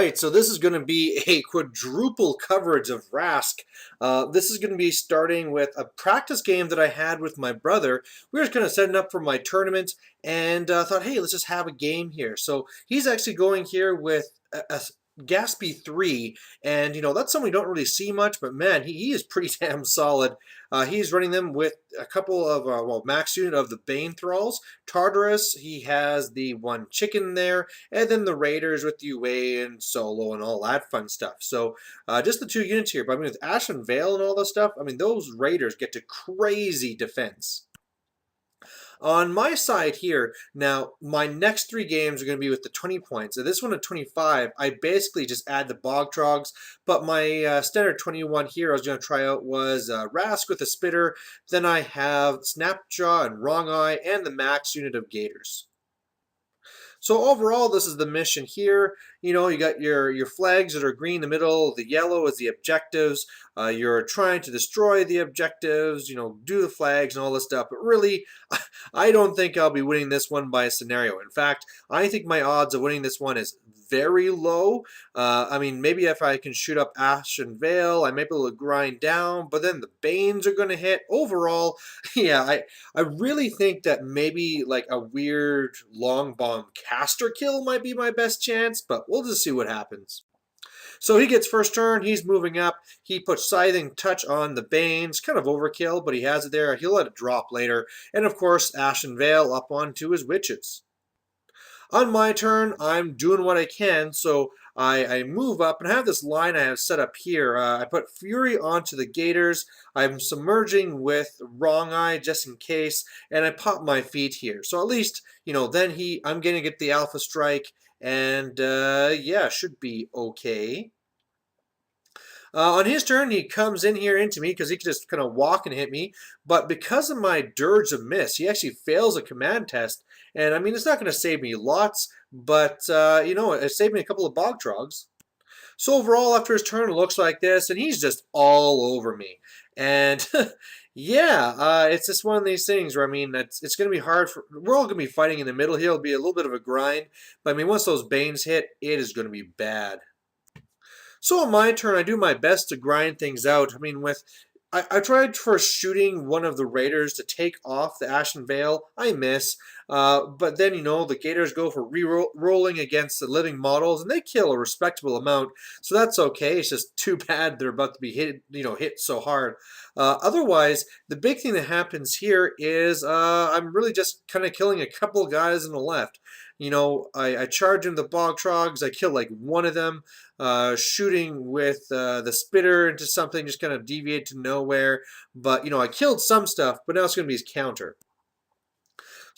right, so this is going to be a quadruple coverage of Rask. This is going to be starting with a practice game that I had with my brother. We were just kind of setting up for my tournament and thought, hey, let's just have a game here. So he's actually going here with a Gaspy 3, and that's something we don't really see much, but man, he is pretty damn solid. He's running them with a couple of, max unit of the Bane Thralls. Tartarus, he has the one chicken there, and then the Raiders with UA and Solo and all that fun stuff. So just the 2 units here, but I mean with Ashen Veil and all this stuff, I mean those Raiders get to crazy defense. On my side here, now, my next 3 games are going to be with the 20 points. So this one at 25, I basically just add the Bog Trogs, but my standard 21 here I was going to try out was Rask with a Spitter, then I have Snapjaw and Wrong Eye, and the max unit of Gators. So overall, this is the mission here. You got your flags that are green in the middle. The yellow is the objectives. You're trying to destroy the objectives, do the flags and all this stuff. But really, I don't think I'll be winning this one by a scenario. In fact, I think my odds of winning this one is very low. I mean, maybe if I can shoot up Ashen Veil, I may be able to grind down, but then the Banes are going to hit. Overall, yeah, I really think that maybe like a weird long bomb caster kill might be my best chance, but we'll just see what happens. So he gets first turn, he's moving up, he puts Scything Touch on the Banes, kind of overkill, but he has it there, he'll let it drop later, and of course Ashen Veil up onto his Witches. On my turn, I'm doing what I can, so I move up, and I have this line I have set up here. I put Fury onto the Gators, I'm submerging with Wrong Eye just in case, and I pop my feet here. So at least, then I'm going to get the Alpha Strike, and yeah, should be okay. On his turn, he comes in here into me because he can just kind of walk and hit me. But because of my Dirge of Miss, he actually fails a command test. And I mean, it's not going to save me lots, but it saved me a couple of Bog Trogs. So overall, after his turn, it looks like this, and he's just all over me. And yeah, it's just one of these things where, I mean, it's going to be hard. We're all going to be fighting in the middle here. It'll be a little bit of a grind. But I mean, once those Banes hit, it is going to be bad. So on my turn, I do my best to grind things out. I mean, I tried first shooting one of the Raiders to take off the Ashen Veil. I miss. But then, the Gators go for re-rolling against the living models, and they kill a respectable amount. So that's okay. It's just too bad they're about to be hit so hard. Otherwise, the big thing that happens here is I'm really just kind of killing a couple of guys on the left. I charge in the Bog Trogs. I kill like one of them, shooting with the Spitter into something, just kind of deviate to nowhere. But, I killed some stuff, but now it's going to be his counter.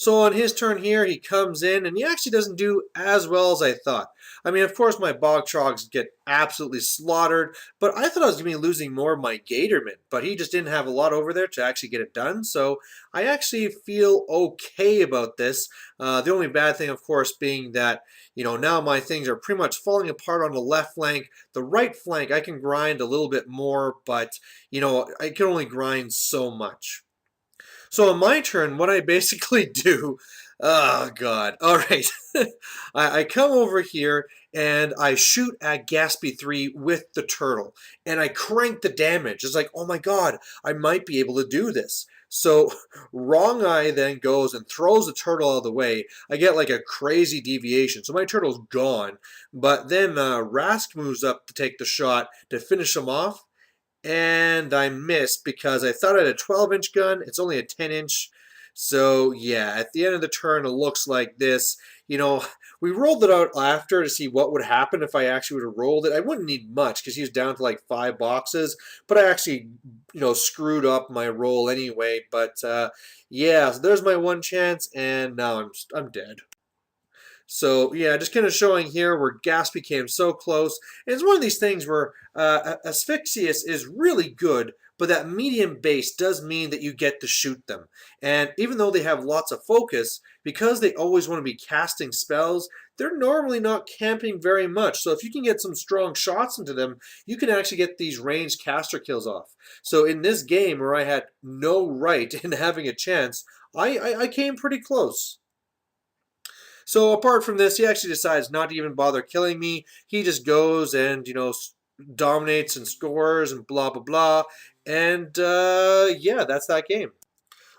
So on his turn here, he comes in, and he actually doesn't do as well as I thought. I mean, of course, my Bog Trogs get absolutely slaughtered, but I thought I was going to be losing more of my Gatorman, but he just didn't have a lot over there to actually get it done, so I actually feel okay about this. The only bad thing, of course, being that, now my things are pretty much falling apart on the left flank. The right flank, I can grind a little bit more, but, I can only grind so much. So on my turn, what I basically do, oh god, alright, I come over here and I shoot at Gaspy 3 with the turtle, and I crank the damage. It's like, oh my god, I might be able to do this. So Wrong Eye then goes and throws the turtle out of the way. I get like a crazy deviation, so my turtle's gone. But then Rask moves up to take the shot to finish him off. And I missed because I thought I had a 12-inch gun. It's only a 10-inch. So, yeah, at the end of the turn, it looks like this. We rolled it out after to see what would happen if I actually would have rolled it. I wouldn't need much because he was down to like 5 boxes. But I actually, screwed up my roll anyway. But, yeah, so there's my one chance, and now I'm dead. So, yeah, just kind of showing here where Gaspy came so close. And it's one of these things where Asphyxious is really good, but that medium base does mean that you get to shoot them. And even though they have lots of focus, because they always want to be casting spells, they're normally not camping very much. So if you can get some strong shots into them, you can actually get these ranged caster kills off. So in this game where I had no right in having a chance, I came pretty close. So apart from this, he actually decides not to even bother killing me. He just goes and, dominates and scores and blah, blah, blah. And yeah, that's that game.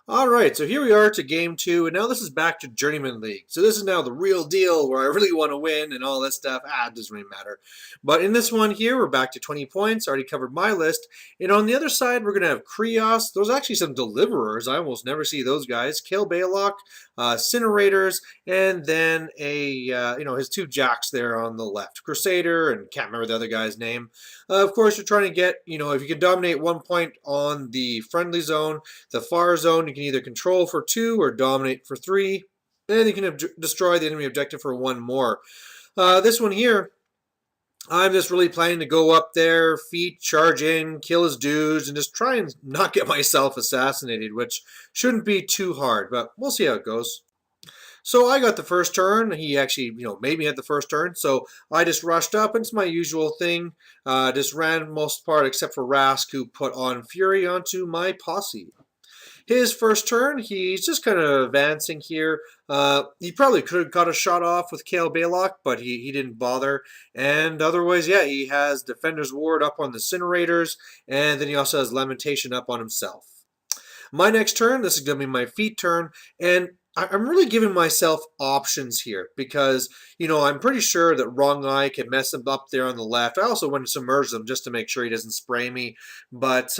Alright, so here we are to game 2, and now this is back to Journeymen League. So this is now the real deal where I really want to win and all this stuff. It doesn't really matter. But in this one here, we're back to 20 points. I already covered my list. And on the other side, we're going to have Krios. Those are actually some deliverers. I almost never see those guys. Kill Baylock, Incinerators, and then his 2 jacks there on the left. Crusader, and can't remember the other guy's name. Of course, you're trying to get, if you can dominate 1 point on the friendly zone, the far zone, you can either control for 2 or dominate for 3. And you can destroy the enemy objective for 1 more. This one here, I'm just really planning to go up there, feet, charge in, kill his dudes, and just try and not get myself assassinated, which shouldn't be too hard, but we'll see how it goes. So I got the first turn. He actually, made me have the first turn. So I just rushed up. It's my usual thing. Just ran most part except for Rask, who put on Fury onto my posse. His first turn, he's just kind of advancing here. He probably could have got a shot off with Kale Baylock, but he didn't bother. And otherwise, yeah, he has Defender's Ward up on the Incinerators, and then he also has Lamentation up on himself. My next turn, this is going to be my feet turn, and I'm really giving myself options here because, I'm pretty sure that Wrong Eye can mess him up there on the left. I also want to submerge him just to make sure he doesn't spray me. But,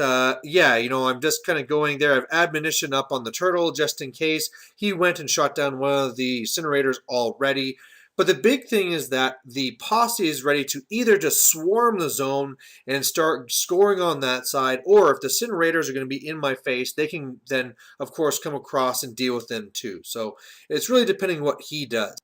yeah, I'm just kind of going there. I have Admonition up on the Turtle just in case. He went and shot down one of the Incinerators already. But the big thing is that the posse is ready to either just swarm the zone and start scoring on that side, or if the Incinerators are going to be in my face, they can then, of course, come across and deal with them too. So it's really depending what he does.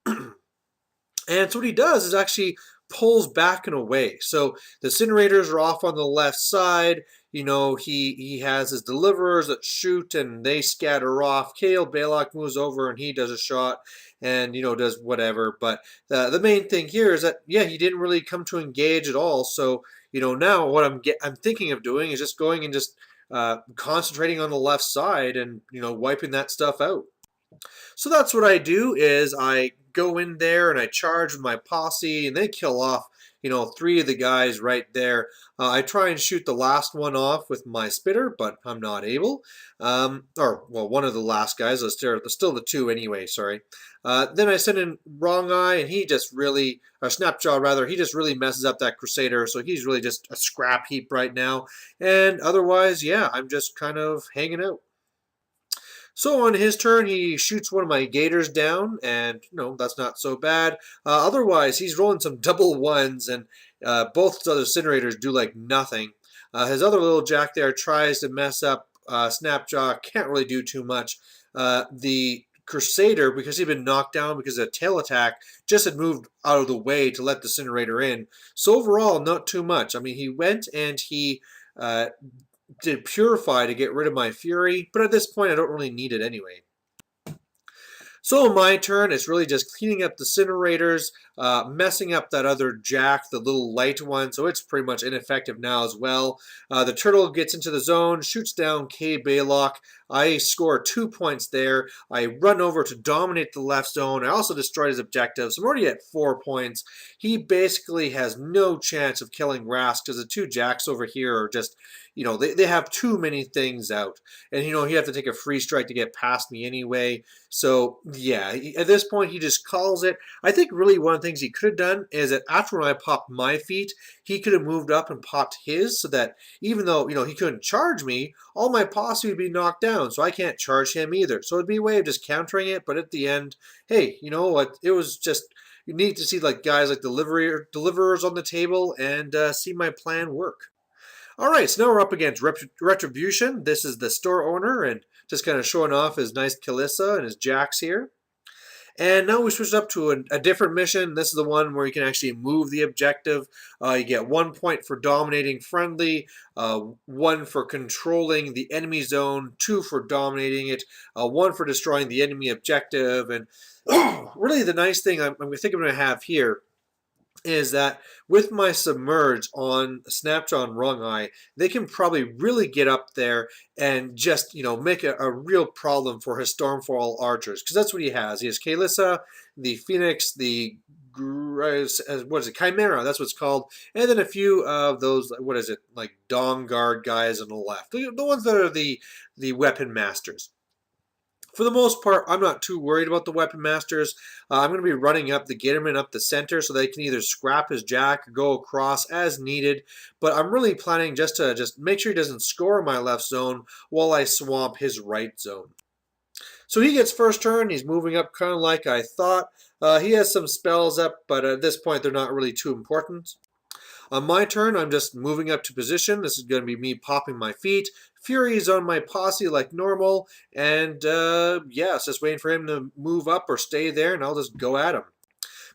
And so what he does is actually pulls back and away. So the Incinerators are off on the left side. He has his deliverers that shoot and they scatter off. Kale Baylock moves over and he does a shot and, does whatever. But the main thing here is that, yeah, he didn't really come to engage at all. So, now what I'm thinking of doing is just going and just concentrating on the left side and, wiping that stuff out. So that's what I do is I go in there and I charge with my posse and they kill off, 3 of the guys right there. I try and shoot the last one off with my spitter, but I'm not able. One of the last guys. There's still the 2 anyway, sorry. Then I send in Wrong Eye and he just really, or Snapjaw rather, he just really messes up that Crusader. So he's really just a scrap heap right now. And otherwise, yeah, I'm just kind of hanging out. So on his turn, he shoots one of my Gators down, and that's not so bad. Otherwise, he's rolling some double ones, and both his other Incinerators do like nothing. His other little Jack there tries to mess up Snapjaw, can't really do too much. The Crusader, because he'd been knocked down because of a tail attack, just had moved out of the way to let the Incinerator in. So overall, not too much. I mean, he went and he did Purify to get rid of my Fury, but at this point I don't really need it anyway. So my turn is really just cleaning up the Incinerators, messing up that other Jack, the little light one, so it's pretty much ineffective now as well. The Turtle gets into the zone, shoots down K. Baylock. I score 2 points there. I run over to dominate the left zone. I also destroyed his objective, so I'm already at 4 points. He basically has no chance of killing Rask because the 2 Jacks over here are just, they have too many things out. And, he have to take a free strike to get past me anyway. So, yeah, at this point, he just calls it. I think really one of the things he could have done is that after when I popped my feet, he could have moved up and popped his so that even though, he couldn't charge me, all my posse would be knocked down, so I can't charge him either. So it'd be a way of just countering it, but at the end, hey, you know what? It was just, you need to see like guys like deliverers on the table and see my plan work. All right, so now we're up against Retribution. This is the store owner and just kind of showing off his nice Kalissa and his Jacks here. And now we switch up to a different mission. This is the one where you can actually move the objective. You get 1 point for dominating friendly, 1 for controlling the enemy zone, 2 for dominating it, 1 for destroying the enemy objective. And really the nice thing I think I'm going to have here is that with my submerge on Snapjaw and Wrong Eye, they can probably really get up there and just, make a real problem for his Stormfall archers. Because that's what he has. He has Kalissa, the Phoenix, the what is it, Chimera, that's what it's called, and then a few of those, what is it, like Dong Guard guys on the left. The ones that are the weapon masters. For the most part, I'm not too worried about the weapon masters. I'm going to be running up the Gatorman up the center so they can either scrap his jack or go across as needed. But I'm really planning just to make sure he doesn't score in my left zone while I swamp his right zone. So he gets first turn. He's moving up kind of like I thought. He has some spells up, but at this point they're not really too important. On my turn, I'm just moving up to position. This is going to be me popping my feet. Fury's on my posse like normal. And yeah, it's just waiting for him to move up or stay there, and I'll just go at him.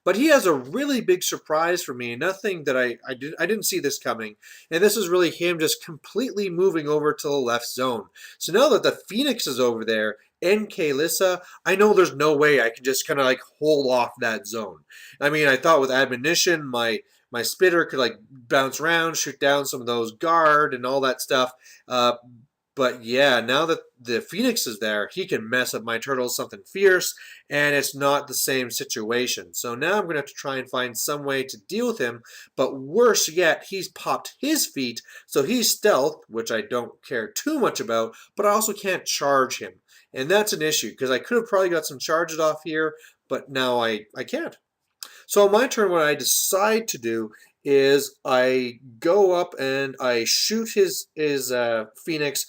But he has a really big surprise for me. Nothing that I didn't see this coming. And this is really him just completely moving over to the left zone. So now that the Phoenix is over there and Kalissa, I know there's no way I can just kind of like hold off that zone. I mean, I thought with Admonition, my spitter could like bounce around, shoot down some of those guard and all that stuff. But yeah, now that the Phoenix is there, he can mess up my turtles something fierce, and it's not the same situation. So now I'm going to have to try and find some way to deal with him. But worse yet, he's popped his feet, so he's stealth, which I don't care too much about, but I also can't charge him. And that's an issue, because I could have probably got some charges off here, but now I can't. So on my turn, what I decide to do is I go up and I shoot his Phoenix,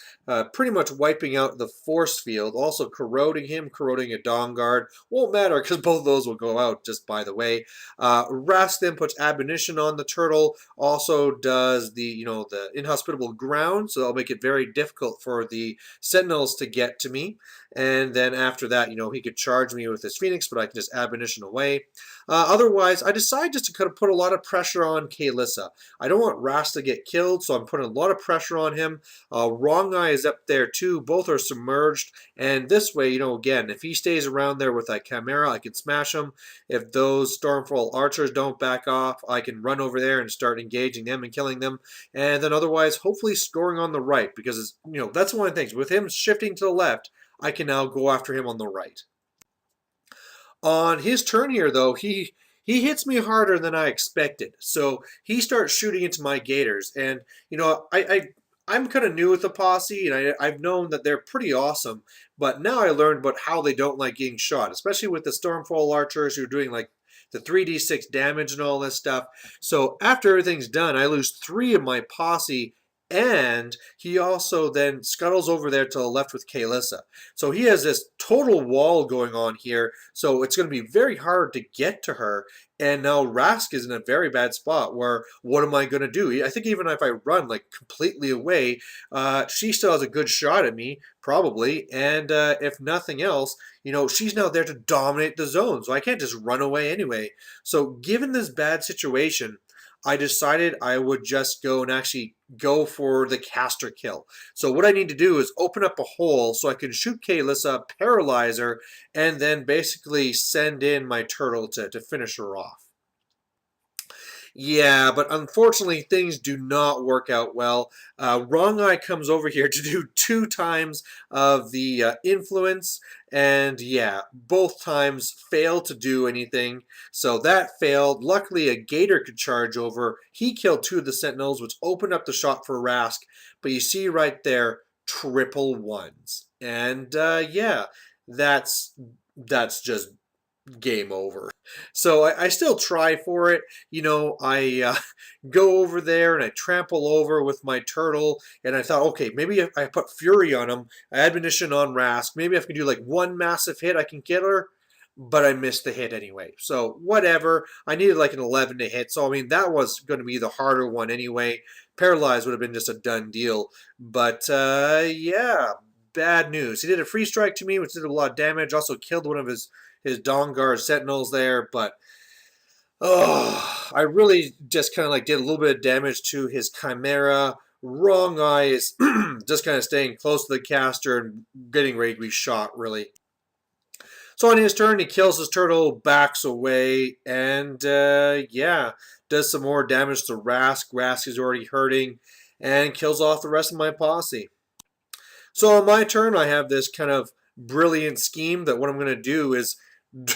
pretty much wiping out the force field, also corroding him, corroding a Dawn Guard. Won't matter because both of those will go out, just by the way. Rask then puts Admonition on the turtle, also does the inhospitable ground, so that'll make it very difficult for the Sentinels to get to me. And then after that, he could charge me with his Phoenix, but I can just Admonition away. Otherwise, I decide just to kind of put a lot of pressure on Kalissa. I don't want Rask to get killed, so I'm putting a lot of pressure on him. Wrong Eye is up there too. Both are submerged, and this way, again, if he stays around there with that Chimera, I can smash him. If those Stormfall archers don't back off, I can run over there and start engaging them and killing them. And then otherwise, hopefully scoring on the right, because that's one of the things. With him shifting to the left, I can now go after him on the right. On his turn here, though, he hits me harder than I expected. So he starts shooting into my Gators. And, I'm kind of new with the posse, and I've known that they're pretty awesome. But now I learned about how they don't like getting shot, especially with the Stormfall archers who are doing like the 3d6 damage and all this stuff. So after everything's done, I lose 3 of my posse, and he also then scuttles over there to the left with Kalissa. So he has this total wall going on here, so it's going to be very hard to get to her. And now Rask is in a very bad spot where, what am I going to do? I think even if I run like completely away, she still has a good shot at me, probably. And if nothing else, she's now there to dominate the zone. So I can't just run away anyway. So given this bad situation, I decided I would just go and actually go for the caster kill. So what I need to do is open up a hole so I can shoot Kalissa, paralyze her, and then basically send in my turtle to finish her off. Yeah, but unfortunately things do not work out well. Wrong Eye comes over here to do 2 times of the influence, and yeah, both times fail to do anything. So that failed. Luckily, a Gator could charge over. He killed 2 of the Sentinels, which opened up the shot for Rask. But you see right there, triple ones. And yeah, that's just game over. So I still try for it. I go over there and I trample over with my turtle, and I thought, okay, maybe if I put Fury on him, Admonition on Rask, maybe if I can do like 1 massive hit, I can kill her. But I missed the hit anyway. So whatever. I needed like an 11 to hit. So I mean, that was going to be the harder one anyway. Paralyzed would have been just a done deal. But yeah, bad news. He did a free strike to me, which did a lot of damage. Also killed one of his Dawn Guard Sentinels there, but I really just kind of like did a little bit of damage to his Chimera. Wrong Eye is just kind of staying close to the caster and getting ready to be shot, really. So on his turn, he kills his turtle, backs away, and yeah, does some more damage to Rask. Rask is already hurting, and kills off the rest of my posse. So on my turn, I have this kind of brilliant scheme that what I'm going to do is,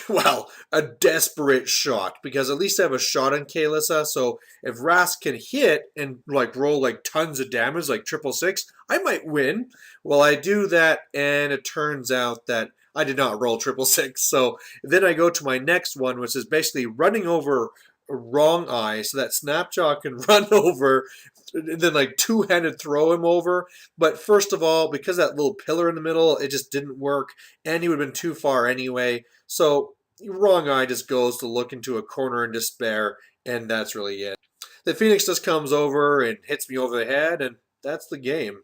well, a desperate shot, because at least I have a shot on Kalissa. So if Rask can hit and like roll like tons of damage, like 666, I might win. Well, I do that, and it turns out that I did not roll 666. So then I go to my next one, which is basically running over wrong eye so that Snapjaw can run over and then like two-handed throw him over. But first of all, because that little pillar in the middle, it just didn't work, and he would have been too far anyway. So wrong eye just goes to look into a corner in despair, and that's really it. The Phoenix just comes over and hits me over the head, and that's the game.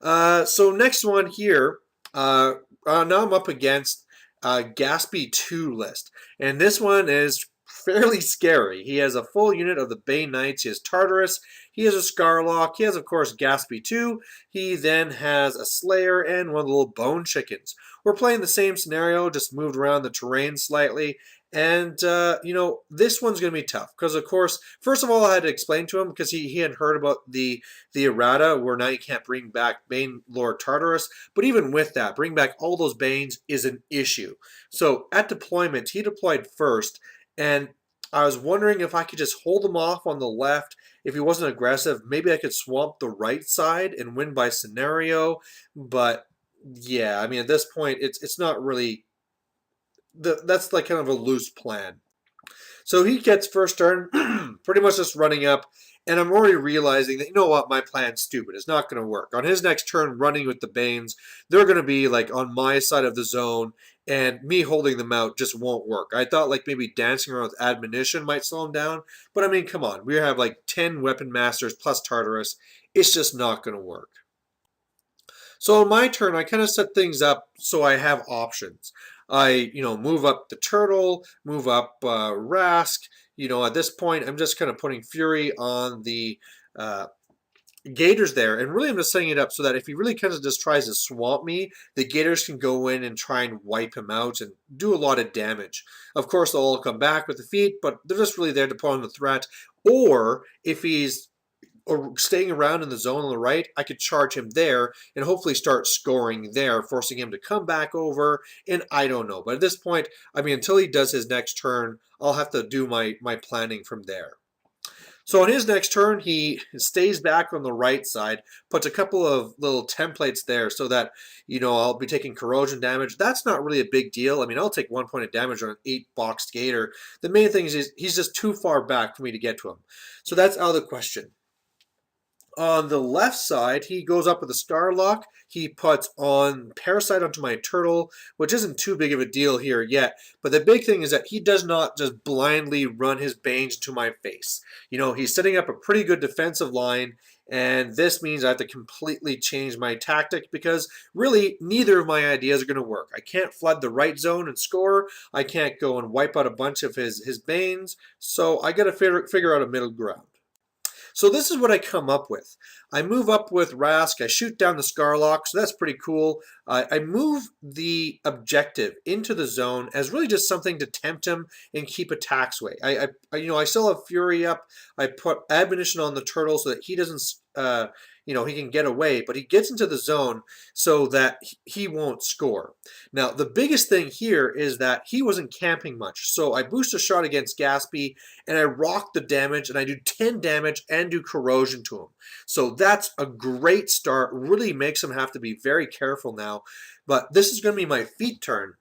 So next one here, now I'm up against Gaspy 2 list, and this one is fairly scary. He has a full unit of the Bay Knights. He has Tartarus. He has a Scarlock. He has, of course, Gaspy 2. He then has a Slayer and one of the little Bone Chickens. We're playing the same scenario, just moved around the terrain slightly. And, this one's going to be tough because, of course, first of all, I had to explain to him because he had heard about the errata where now you can't bring back Bane Lord Tartarus. But even with that, bring back all those Banes is an issue. So at deployment, he deployed first, and I was wondering if I could just hold him off on the left. If he wasn't aggressive, maybe I could swamp the right side and win by scenario. But yeah, I mean, at this point, it's not really that's like kind of a loose plan. So he gets first turn, pretty much just running up, and I'm already realizing that, you know what, my plan's stupid. It's not going to work. On his next turn, running with the Banes, they're going to be like on my side of the zone, and me holding them out just won't work. I thought like maybe dancing around with Admonition might slow him down, but I mean, come on. We have like 10 Weapon Masters plus Tartarus. It's just not going to work. So on my turn, I kind of set things up so I have options. I, move up the turtle, move up Rask. At this point, I'm just kind of putting Fury on the Gators there, and really I'm just setting it up so that if he really kind of just tries to swamp me, the Gators can go in and try and wipe him out and do a lot of damage. Of course, they'll all come back with the feet, but they're just really there to put on the threat. Or if he's or staying around in the zone on the right, I could charge him there and hopefully start scoring there, forcing him to come back over, and I don't know. But at this point, I mean, until he does his next turn, I'll have to do my planning from there. So on his next turn, he stays back on the right side, puts a couple of little templates there so that, I'll be taking corrosion damage. That's not really a big deal. I mean, I'll take 1 point of damage on an 8-boxed Gator. The main thing is he's just too far back for me to get to him. So that's out of the question. On the left side, he goes up with a Starlock. He puts on Parasite onto my Turtle, which isn't too big of a deal here yet. But the big thing is that he does not just blindly run his Banes into my face. He's setting up a pretty good defensive line, and this means I have to completely change my tactic because really neither of my ideas are going to work. I can't flood the right zone and score. I can't go and wipe out a bunch of his Banes. So I got to figure out a middle ground. So this is what I come up with. I move up with Rask. I shoot down the Scarlock, so that's pretty cool. I move the objective into the zone as really just something to tempt him and keep attacks away. I still have Fury up. I put Admonition on the Turtle so that he doesn't, he can get away, but he gets into the zone so that he won't score. Now, the biggest thing here is that he wasn't camping much. So I boost a shot against Gaspy, and I rock the damage, and I do 10 damage and do corrosion to him. So that's a great start. Really makes him have to be very careful now. But this is going to be my feet turn.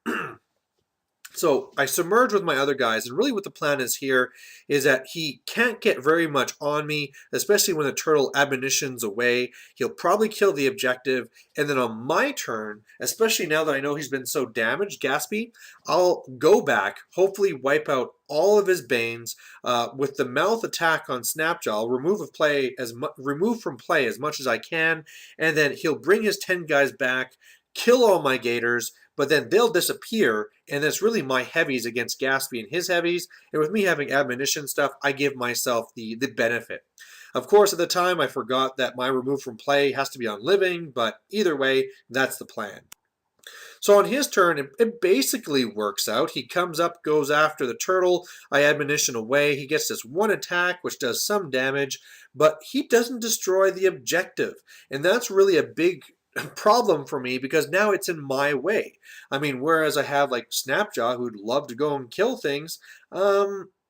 So I submerge with my other guys, and really what the plan is here is that he can't get very much on me, especially when the turtle admonitions away. He'll probably kill the objective, and then on my turn, especially now that I know he's been so damaged, Gaspy, I'll go back, hopefully wipe out all of his Banes with the mouth attack on Snapjaw. I'll remove from play as much as I can, and then he'll bring his 10 guys back, kill all my Gators, but then they'll disappear, and it's really my heavies against Gaspy and his heavies, and with me having admonition stuff, I give myself the benefit. Of course, at the time, I forgot that my remove from play has to be on living, but either way, that's the plan. So on his turn, it basically works out. He comes up, goes after the turtle. I admonition away. He gets this one attack, which does some damage, but he doesn't destroy the objective. And that's really a big problem for me because now it's in my way. I mean, whereas I have like Snapjaw who'd love to go and kill things,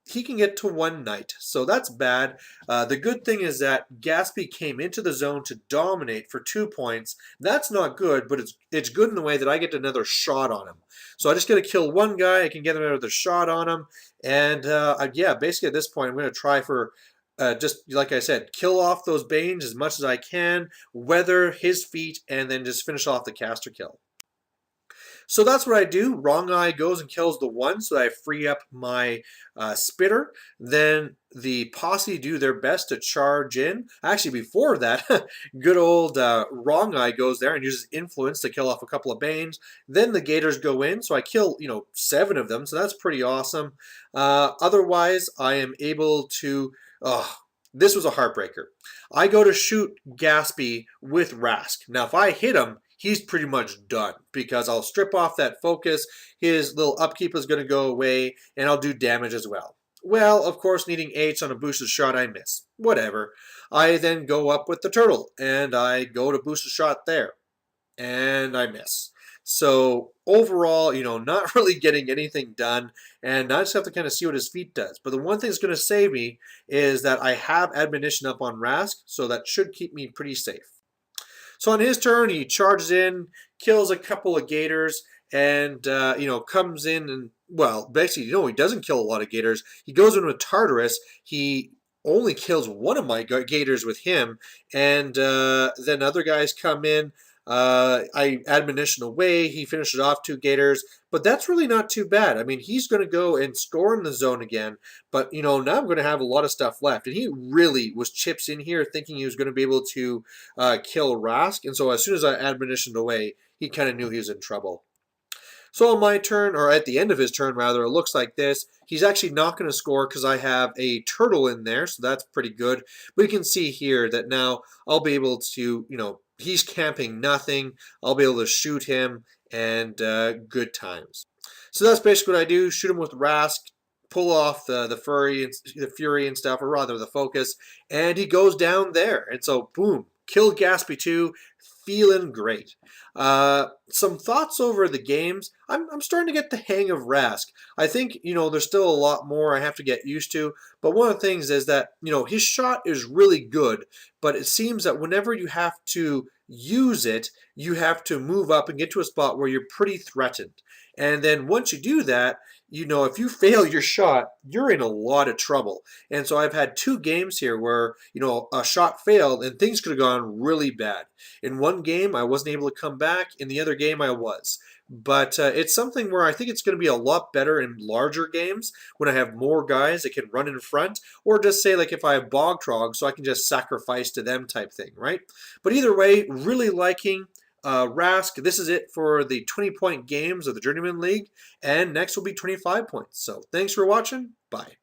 he can get to one night, so that's bad. The good thing is that Gatsby came into the zone to dominate for 2 points. That's not good, but it's good in the way that I get another shot on him. So I just got to kill one guy, I can get another shot on him, and yeah, basically at this point I'm going to try for just like I said, kill off those Banes as much as I can, weather his feet, and then just finish off the caster kill. So that's what I do. Wrong Eye goes and kills the one, so I free up my spitter. Then the posse do their best to charge in. Actually, before that, good old Wrong Eye goes there and uses influence to kill off a couple of Banes. Then the Gators go in, so I kill 7 of them, so that's pretty awesome. Otherwise, I am able to. This was a heartbreaker. I go to shoot Gatsby with Rask. Now, if I hit him, he's pretty much done because I'll strip off that focus, his little upkeep is going to go away, and I'll do damage as well. Well, of course, needing H on a boosted shot, I miss. Whatever. I then go up with the turtle, and I go to boost a shot there, and I miss. So overall, not really getting anything done, and I just have to kind of see what his feet does. But the one thing that's going to save me is that I have admonition up on Rask, so that should keep me pretty safe. So on his turn, he charges in, kills a couple of Gators, and comes in and, well, basically, he doesn't kill a lot of Gators. He goes in with Tartarus. He only kills one of my Gators with him, and then other guys come in. I admonition away. He finishes off 2 Gators, but that's really not too bad. I mean, he's going to go and score in the zone again, but now I'm going to have a lot of stuff left. And he really was chips in here thinking he was going to be able to kill Rask, and so as soon as I admonitioned away, he kind of knew he was in trouble. So on my turn, or at the end of his turn rather, it looks like this. He's actually not going to score because I have a turtle in there, so that's pretty good. But you can see here that now I'll be able to, he's camping nothing. I'll be able to shoot him, and good times. So that's basically what I do. Shoot him with Rask, pull off the fury and stuff, or rather the focus, and he goes down there. And so, boom, killed Gatsby 2, feeling great. Some thoughts over the games. I'm starting to get the hang of Rask. I think, there's still a lot more I have to get used to, but one of the things is that, his shot is really good, but it seems that whenever you have to use it, you have to move up and get to a spot where you're pretty threatened. And then once you do that, if you fail your shot, you're in a lot of trouble. And so I've had 2 games here where, a shot failed and things could have gone really bad. In one game, I wasn't able to come back. In the other game, I was. But it's something where I think it's going to be a lot better in larger games when I have more guys that can run in front, or just say like if I have Bog Trog, so I can just sacrifice to them type thing, right? But either way, really liking Rask. This is it for the 20-point games of the Journeymen League, and next will be 25 points. So thanks for watching. Bye.